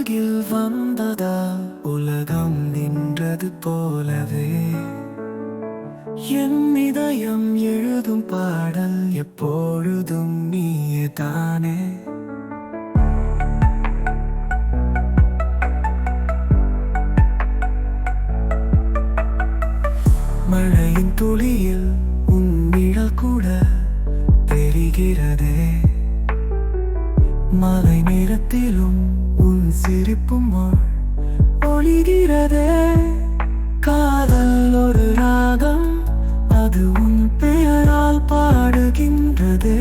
அருகில் வந்ததால் உலகம் நின்றது போலவே என் இதயம் எழுதும் பாடல் எப்பொழுதும் நீயே தானே. மழையின் துளியில் உன் நிழல் கூட தெரிகிறதே, மழை நேரத்திலும் உன் சிரிப்பும் ஒளிகிறதே. காதல் ஒரு ராகம், அது உன் பெயரால் பாடுகின்றதே.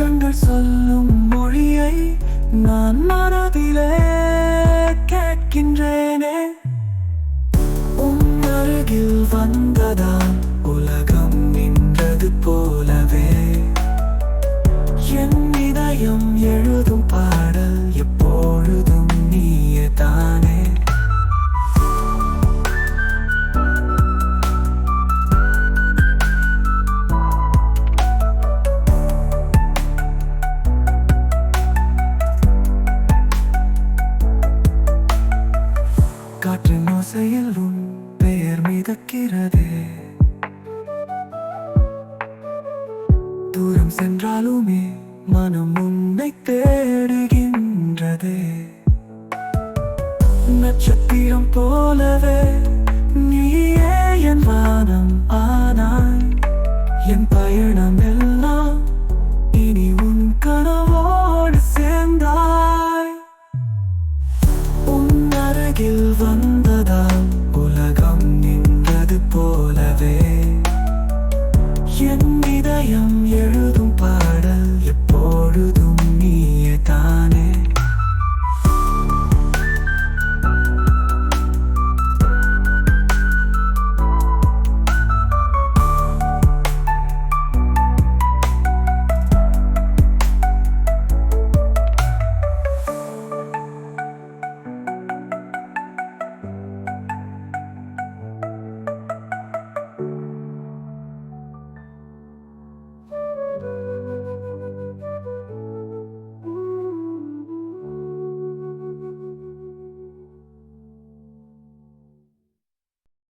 கண்கள் சொல்லும் மொழியை நான் மனதிலே கேட்கின்றேனே. உன் அருகில் வந்ததால் உலகம் நின்றது போலவே என் இதயம் எழுதும் பாடல் எப்பொழுதும் நீயே தானே. காற்றின் ஓசையில் உன் பெயர் மிதக்கிறதே, தூரம் சென்றாலுமே மனம் உன்னை தேடுகின்றதே. நட்சத்திரம் போலவே நீயே என் வானம் ஆனாய், என் பயணம் எல்லாம் இனி உன் கனவோடு சேர்ந்தாய். உன் அருகில் வந்த